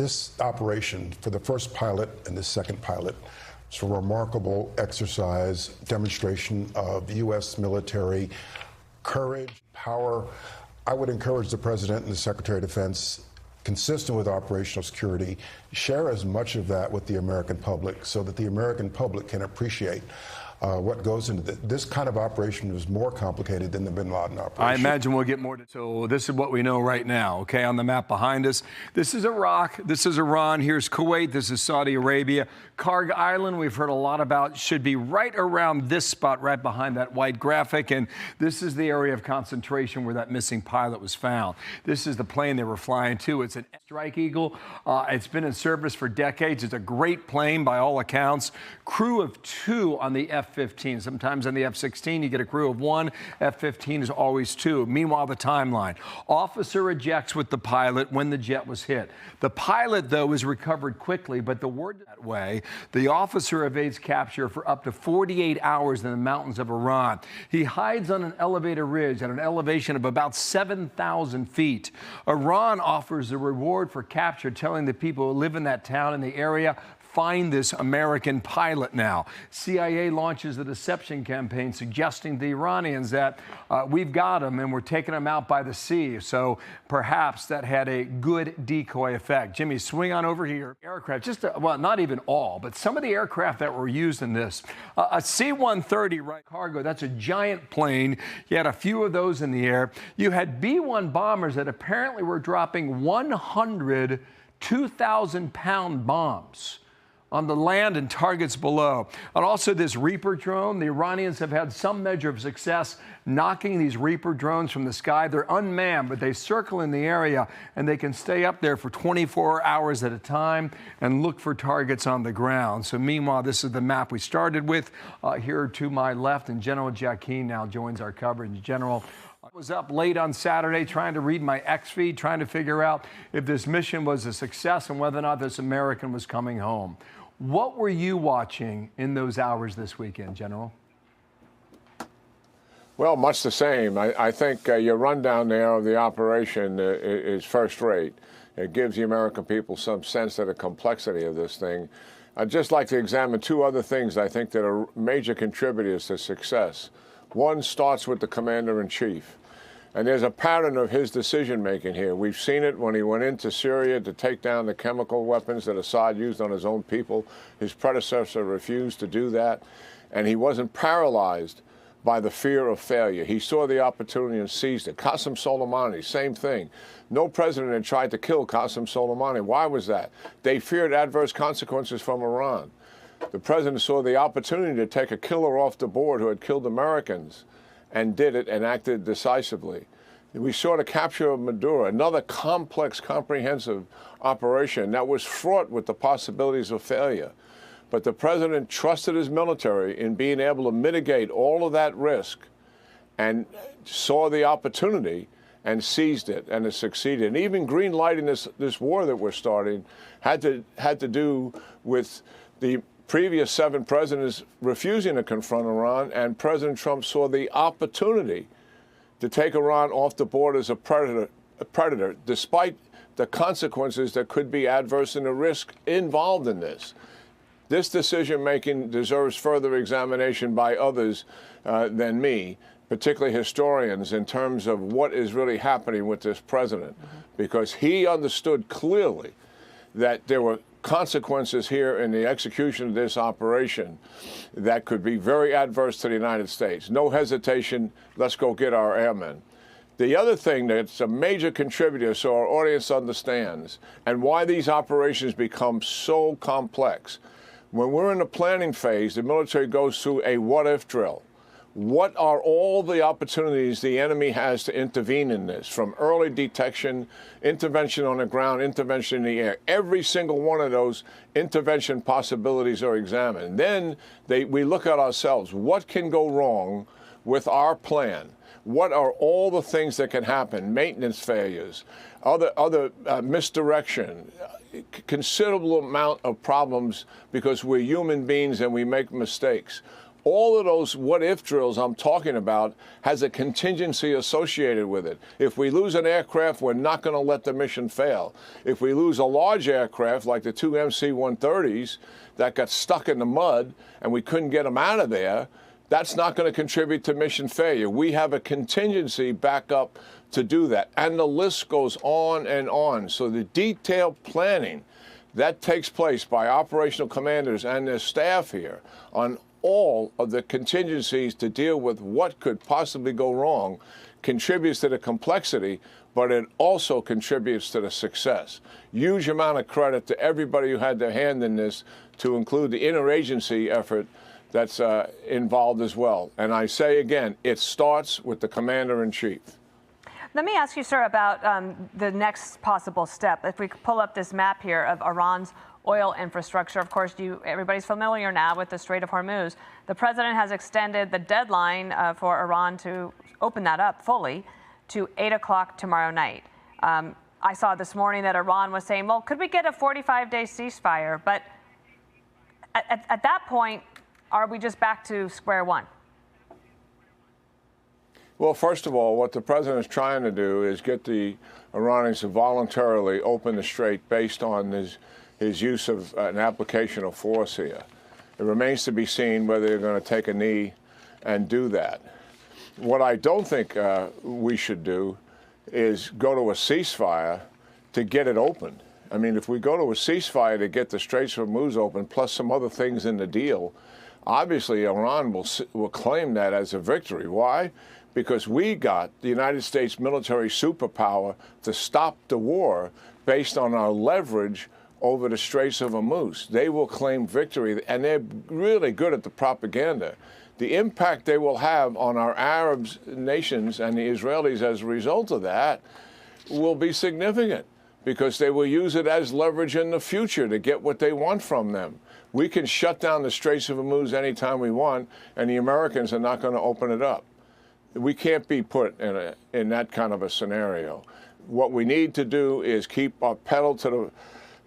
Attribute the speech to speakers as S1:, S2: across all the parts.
S1: This operation for the first pilot and the second pilot was a remarkable exercise, demonstration of U.S. military courage, power. I would encourage the President and the Secretary of Defense, consistent with operational security, share as much of that with the American public so that the American public can appreciate what goes into this kind of operation is more complicated than the bin Laden operation.
S2: I imagine we'll get more to. So this is what we know right now, okay, on the map behind us. This is Iraq, this is Iran, here's Kuwait, this is Saudi Arabia. Karg Island, we've heard a lot about, should be right around this spot, right behind that white graphic. And this is the area of concentration where that missing pilot was found. This is the plane they were flying to. It's an Strike Eagle. It's been in service for decades. It's a great plane by all accounts. Crew of 2 on the F-15. Sometimes on the F-16, you get a crew of 1. F-15 is always 2. Meanwhile, the timeline. Officer ejects with the pilot when the jet was hit. The pilot, though, is recovered quickly, but the word that way, the officer evades capture for up to 48 hours in the mountains of Iran. He hides on an elevator ridge at an elevation of about 7,000 feet. Iran offers a reward for capture, telling the people who live in that town in the area, find this American pilot now. CIA launches a deception campaign suggesting to the Iranians that we've got him and we're taking him out by the sea. So perhaps that had a good decoy effect. Jimmy, swing on over here. Aircraft, well, not even all, but some of the aircraft that were used in this. A C-130, right, cargo, that's a giant plane. You had a few of those in the air. You had B-1 bombers that apparently were dropping 100 2,000-pound bombs on the land and targets below. And also this Reaper drone, the Iranians have had some measure of success knocking these Reaper drones from the sky. They're unmanned, but they circle in the area and they can stay up there for 24 hours at a time and look for targets on the ground. So meanwhile, this is the map we started with. Here to my left, and General Keane now joins our coverage. General, I was up late on Saturday trying to read my X feed, trying to figure out if this mission was a success and whether or not this American was coming home. What were you watching in those hours this weekend, General?
S3: Well, much the same. I think your rundown there of the operation is first rate. It gives the American people some sense of the complexity of this thing. I'd just like to examine 2 other things I think that are major contributors to success. One starts with the commander-in-chief. And there's a pattern of his decision-making here. We've seen it when he went into Syria to take down the chemical weapons that Assad used on his own people. His predecessor refused to do that, and he wasn't paralyzed by the fear of failure. He saw the opportunity and seized it. Qasem Soleimani, same thing. No president had tried to kill Qasem Soleimani. Why was that? They feared adverse consequences from Iran. The president saw the opportunity to take a killer off the board who had killed Americans, and did it and acted decisively. We saw the capture of Maduro, another complex, comprehensive operation that was fraught with the possibilities of failure. But the president trusted his military in being able to mitigate all of that risk and saw the opportunity and seized it, and it succeeded. And even green lighting this war that we're starting had to do with the previous 7 presidents refusing to confront Iran, and President Trump saw the opportunity to take Iran off the board as a predator, despite the consequences that could be adverse and the risk involved in this. This decision-making deserves further examination by others than me, particularly historians, in terms of what is really happening with this president, because he understood clearly that there were consequences here in the execution of this operation that could be very adverse to the United States. No hesitation, let's go get our airmen. The other thing that's a major contributor so our audience understands and why these operations become so complex. When we're in the planning phase, the military goes through a what-if drill. What are all the opportunities the enemy has to intervene in this, from early detection, intervention on the ground, intervention in the air? Every single one of those intervention possibilities are examined. Then we look at ourselves. What can go wrong with our plan? What are all the things that can happen? Maintenance failures, other misdirection, considerable amount of problems because we're human beings and we make mistakes. All of those what-if drills I'm talking about has a contingency associated with it. If we lose an aircraft, we're not going to let the mission fail. If we lose a large aircraft like the two MC-130s that got stuck in the mud and we couldn't get them out of there, that's not going to contribute to mission failure. We have a contingency backup to do that. And the list goes on and on. So the detailed planning that takes place by operational commanders and their staff here on all of the contingencies to deal with what could possibly go wrong contributes to the complexity, but it also contributes to the success. Huge amount of credit to everybody who had their hand in this, to include the interagency effort that's involved as well. And I say again, it starts with the commander-in-chief.
S4: Let me ask you, sir, about the next possible step. If we pull up this map here of Iran's oil infrastructure, of course, everybody's familiar now with the Strait of Hormuz. The president has extended the deadline for Iran to open that up fully to 8 o'clock tomorrow night. I saw this morning that Iran was saying, well, could we get a 45-day ceasefire? But at that point, are we just back to square one?
S3: Well, first of all, what the president is trying to do is get the Iranians to voluntarily open the strait based on his use of an application of force here. It remains to be seen whether they're going to take a knee and do that. What I don't think we should do is go to a ceasefire to get it open. I mean, if we go to a ceasefire to get the Straits of Hormuz open, plus some other things in the deal, obviously Iran will claim that as a victory. Why? Because we got the United States military superpower to stop the war based on our leverage over the Straits of Hormuz. They will claim victory, and they're really good at the propaganda. The impact they will have on our Arab nations and the Israelis as a result of that will be significant, because they will use it as leverage in the future to get what they want from them. We can shut down the Straits of Hormuz anytime we want, and the Americans are not going to open it up. We can't be put in that kind of a scenario. What we need to do is keep our pedal to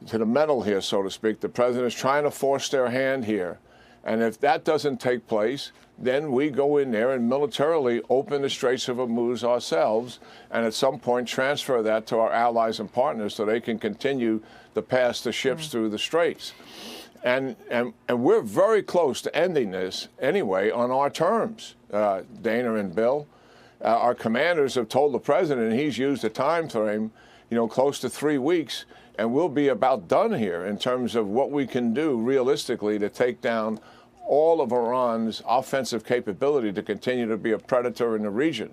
S3: the metal here, so to speak. The president is trying to force their hand here. And if that doesn't take place, then we go in there and militarily open the Straits of Hormuz ourselves, and at some point transfer that to our allies and partners so they can continue to pass the ships through the straits. And we're very close to ending this anyway on our terms, Dana and Bill. Our commanders have told the president, and he's used a time frame, close to 3 weeks, and we'll be about done here in terms of what we can do realistically to take down all of Iran's offensive capability to continue to be a predator in the region.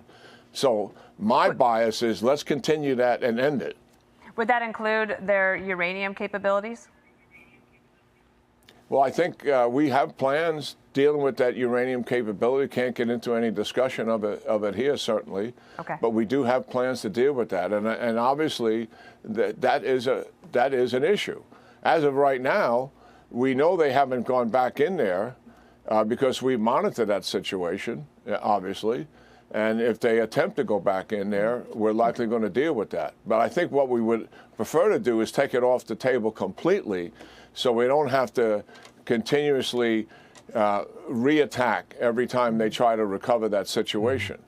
S3: So my bias is let's continue that and end it.
S4: Would that include their uranium capabilities?
S3: Well, I think we have plans dealing with that uranium capability. Can't get into any discussion of it here, certainly.
S4: Okay.
S3: But we do have plans to deal with that, and obviously that is an issue. As of right now, we know they haven't gone back in there because we monitor that situation, obviously. And if they attempt to go back in there, we're likely going to deal with that. But I think what we would prefer to do is take it off the table completely, so we don't have to continuously reattack every time they try to recover that situation.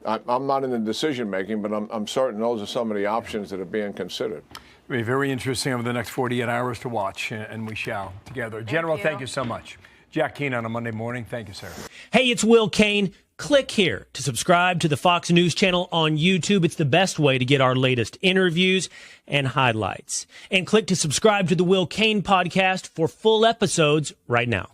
S3: I'm not in the decision making, but I'm certain those are some of the options that are being considered.
S2: It'll be very interesting over the next 48 hours to watch, and we shall together. General, thank you so much. Jack Keane on a Monday morning. Thank you, sir.
S5: Hey, it's Will Keane. Click here to subscribe to the Fox News channel on YouTube. It's the best way to get our latest interviews and highlights. And click to subscribe to the Will Keane podcast for full episodes right now.